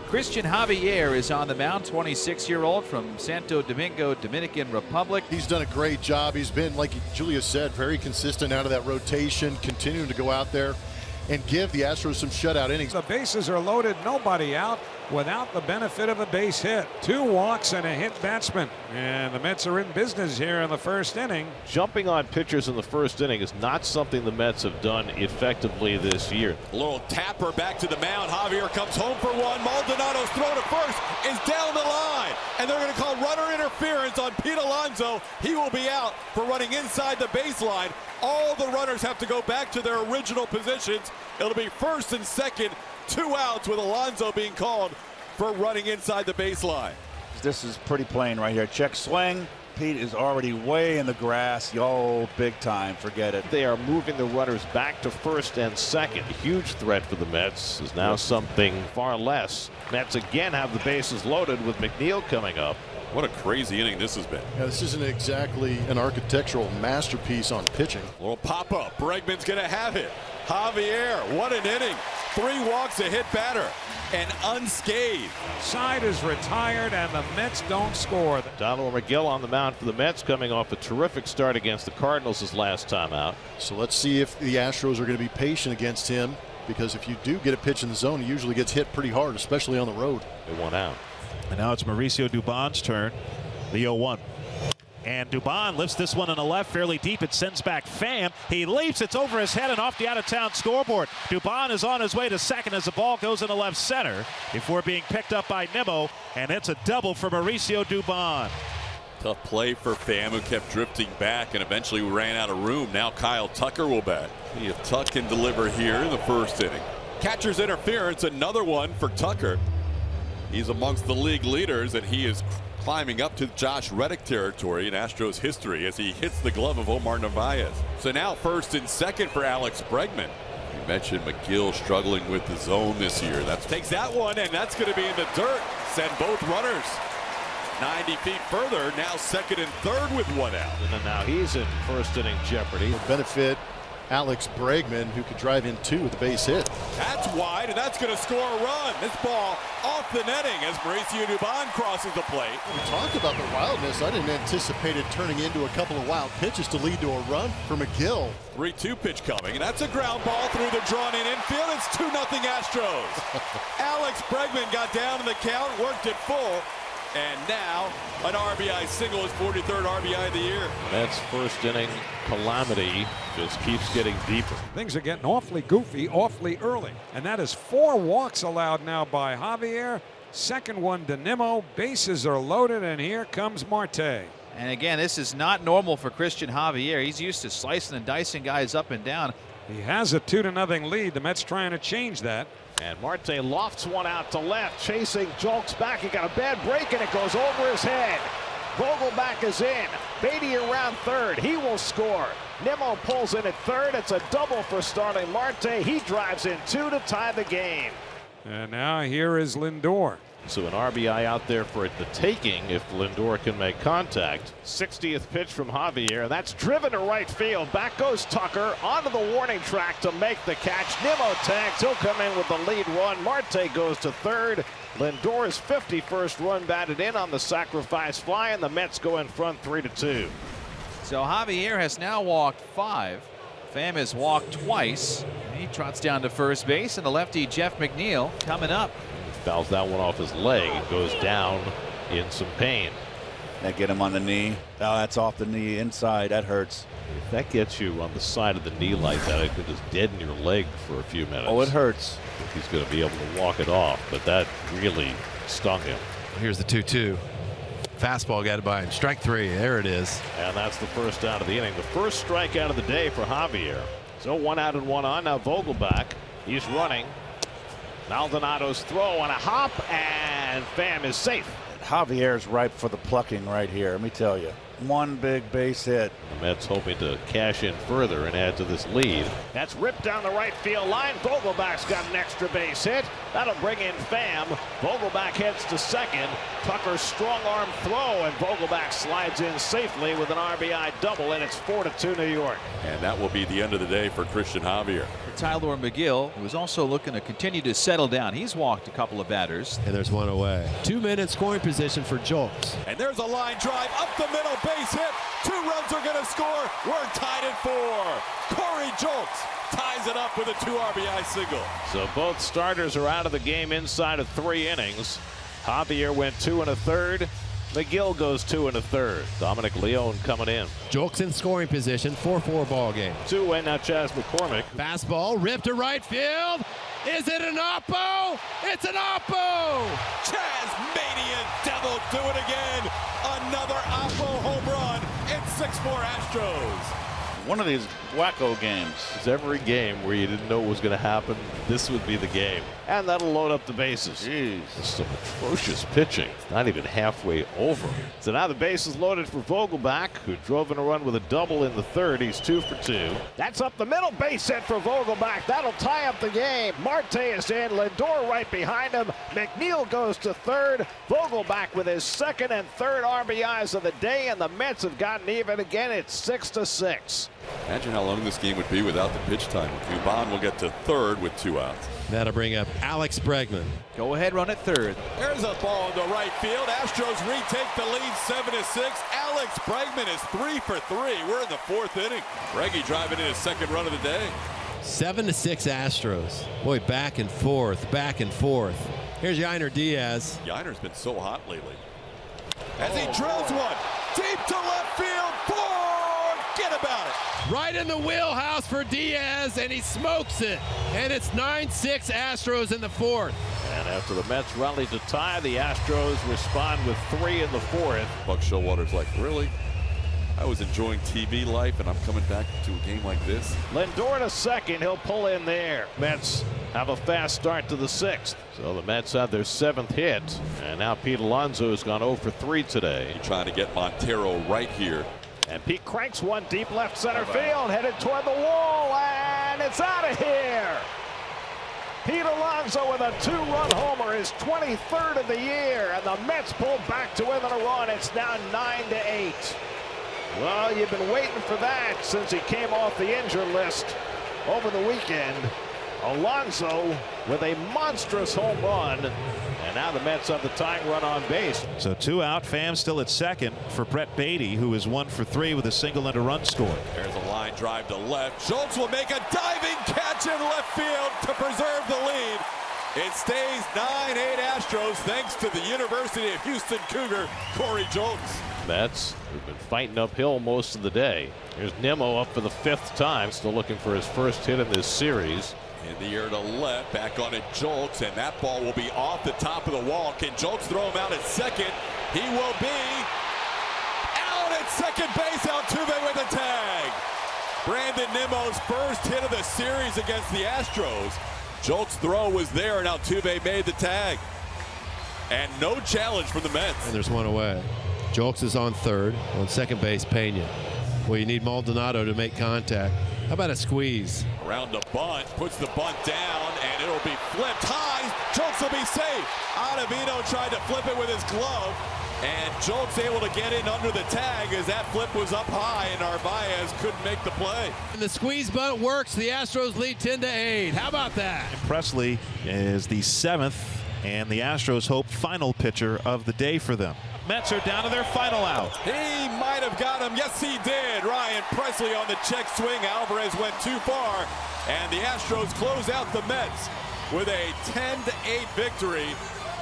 Christian Javier is on the mound, 26-year-old from Santo Domingo, Dominican Republic. He's done a great job. He's been, like Julia said, very consistent out of that rotation, continuing to go out there and give the Astros some shutout innings. The bases are loaded, nobody out without the benefit of a base hit. 2 walks and a hit batsman. And the Mets are in business here in the first inning. Jumping on pitchers in the first inning is not something the Mets have done effectively this year. A little tapper back to the mound. Javier comes home for one. Maldonado's throw to first is down the line. And they're going to call runner interference on Pete Alonso. He will be out for running inside the baseline. All the runners have to go back to their original positions. It'll be first and second, 2 outs with Alonso being called for running inside the baseline. This is pretty plain right here. Check swing. Pete is already way in the grass. Yo, big time. Forget it. They are moving the runners back to first and second. Huge threat for the Mets is now something far less. Mets again have the bases loaded with McNeil coming up. What a crazy inning this has been. Yeah, this isn't exactly an architectural masterpiece on pitching. A little pop-up. Bregman's going to have it. Javier, what an inning. 3 walks, a hit batter, and unscathed. Side is retired and the Mets don't score. Donald McGill on the mound for the Mets, coming off a terrific start against the Cardinals his last time out. So let's see if the Astros are going to be patient against him, because if you do get a pitch in the zone, he usually gets hit pretty hard, especially on the road. They 1 out. And now it's Mauricio Dubon's turn. The 0-1. And Dubon lifts this one in the left fairly deep. It sends back Pham. He leaps. It's over his head and off the out-of-town scoreboard. Dubon is on his way to second as the ball goes into left center before being picked up by Nimmo. And it's a double for Mauricio Dubon. Tough play for Pham, who kept drifting back and eventually ran out of room. Now Kyle Tucker will bat. See if Tuck can deliver here in the first inning. Catcher's interference, another one for Tucker. He's amongst the league leaders, and he is climbing up to Josh Reddick territory in Astros history as he hits the glove of Omar Narvaez. So now first and second for Alex Bregman. You mentioned McGill struggling with the zone this year. That takes that one, and that's going to be in the dirt. Send both runners 90 feet further. Now second and third with 1 out. And now he's in first inning jeopardy. Will benefit Alex Bregman, who could drive in 2 with the base hit. That's wide, and that's going to score a run. This ball off the netting as Mauricio Dubon crosses the plate. We talked about the wildness. I didn't anticipate it turning into a couple of wild pitches to lead to a run for McGill. 3-2 pitch coming, and that's a ground ball through the drawn-in infield. It's 2-0 Astros. Alex Bregman got down in the count, worked it full, and now an RBI single, his 43rd RBI of the year. Mets first inning calamity just keeps getting deeper. Things are getting awfully goofy awfully early. And that is 4 walks allowed now by Javier. Second one to Nimmo. Bases are loaded, and here comes Marte. And again, this is not normal for Christian Javier. He's used to slicing and dicing guys up and down. He has a 2-0 lead. The Mets trying to change that. And Marte lofts one out to left, chasing, jolks back. He got a bad break, and it goes over his head. Vogelback is in. Beatty around third. He will score. Nimmo pulls in at third. It's a double for Starling Marte. He drives in 2 to tie the game. And now here is Lindor. So an RBI out there for the taking if Lindor can make contact. 60th pitch from Javier, and that's driven to right field. Back goes Tucker onto the warning track to make the catch. Nimmo tags. He'll come in with the lead run. Marte goes to third. Lindor's 51st run batted in on the sacrifice fly, and the Mets go in front 3-2. So Javier has now walked 5. Pham has walked twice. He trots down to first base, and the lefty Jeff McNeil coming up. Fouls that one off his leg. It goes down in some pain. That get him on the knee. Oh, that's off the knee inside. That hurts. If that gets you on the side of the knee like that, it could just deaden your leg for a few minutes. Oh, it hurts. If he's going to be able to walk it off, but that really stung him. Here's the 2-2. Fastball got it by him. Strike 3. There it is. And that's the first out of the inning. The first strikeout of the day for Javier. So 1 out and 1 on. Now Vogelback. He's running. Maldonado's throw on a hop, and Pham is safe. Javier's ripe for the plucking right here. Let me tell you. one big base hit. The Mets hoping to cash in further and add to this lead. That's ripped down the right field line. Vogelbach's got an extra base hit. That'll bring in Pham. Vogelbach heads to second. Tucker's strong arm throw, and Vogelbach slides in safely with an RBI double, and it's 4-2 New York. And that will be the end of the day for Christian Javier. Tyler McGill, who is also looking to continue to settle down. He's walked a couple of batters. And there's one away. 2 men in scoring position for Jolks. And there's a line drive up the middle, base hit. 2 runs are going to score. We're tied at 4. Corey Jolks ties it up with a 2 RBI single. So both starters are out of the game inside of 3 innings. Javier went 2 1/3. McGill goes 2 1/3. Dominic Leone coming in. Jolks in scoring position, 4-4 ball game. 2 away now, Chas McCormick. Fastball ripped to right field. Is it an oppo? It's an oppo! Chasmanian Devils do it again. Another oppo home run. It's 6-4 Astros. One of these wacko games. It's every game where you didn't know what was going to happen. This would be the game. And that'll load up the bases. Jeez. It's some atrocious pitching. It's not even halfway over. So now the base is loaded for Vogelbach, who drove in a run with a double in the 3rd. He's 2 for 2. That's up the middle, base hit for Vogelbach. That'll tie up the game. Marte is in. Lindor right behind him. McNeil goes to 3rd. Vogelbach with his 2nd and 3rd RBIs of the day, and the Mets have gotten even again. It's 6-6. Imagine how long this game would be without the pitch time. Dubon will get to 3rd with 2 outs. That'll bring up Alex Bregman. Go ahead, run at 3rd. There's a ball into right field. Astros retake the lead 7-6. Alex Bregman is 3 for 3. We're in the 4th inning. Breggy driving in his 2nd run of the day. 7-6 Astros. Boy, back and forth, back and forth. Here's Yainer Diaz. Yainer's been so hot lately. As he drills one deep to left field. Forget about it. Right in the wheelhouse for Diaz, and he smokes it. And it's 9-6 Astros in the 4th. And after the Mets rallied to tie, the Astros respond with 3 in the 4th. Buck Showalter's like, really? I was enjoying TV life, and I'm coming back to a game like this. Lindor to second. He'll pull in there. Mets have a fast start to the 6th. So the Mets had their 7th hit. And now Pete Alonso has gone 0 for 3 today. Trying to get Montero right here. And Pete cranks one deep left center field, headed toward the wall, and it's out of here. Pete Alonso with a 2-run homer, his 23rd of the year, and the Mets pull back to within a run. It's now 9-8. Well, you've been waiting for that since he came off the injured list over the weekend. Alonso with a monstrous home run, and now the Mets have the tying run on base. So 2 out. Pham still at second for Brett Beatty, who is 1 for 3 with a single and a run scored. There's a line drive to left. Schultz will make a diving catch in left field to preserve the lead. It stays 9-8 Astros thanks to the University of Houston Cougar, Corey Jolks. Mets have been fighting uphill most of the day. Here's Nimmo up for the 5th time, still looking for his first hit in this series. In the air to left, back on it Jolks, and that ball will be off the top of the wall. Can Jolks throw him out at second? He will be out at second base. Altuve with a tag. Brandon Nimmo's first hit of the series against the Astros. Jolks' throw was there, and Altuve made the tag. And no challenge from the Mets. And there's one away. Jolks is on 3rd. On second base, Pena. Well, you need Maldonado to make contact. How about a squeeze? Around the bunt, puts the bunt down, and it'll be flipped high. Jolks will be safe. Ottavino tried to flip it with his glove, and Jolks able to get in under the tag as that flip was up high, and Narvaez couldn't make the play. And the squeeze bunt works. The Astros lead 10-8. How about that? Presley is the 7th, and the Astros hope final pitcher of the day for them. Mets are down to their final out. He might have got him. Yes, he did. Ryan Presley on the check swing. Alvarez went too far, and the Astros close out the Mets with a 10-8 victory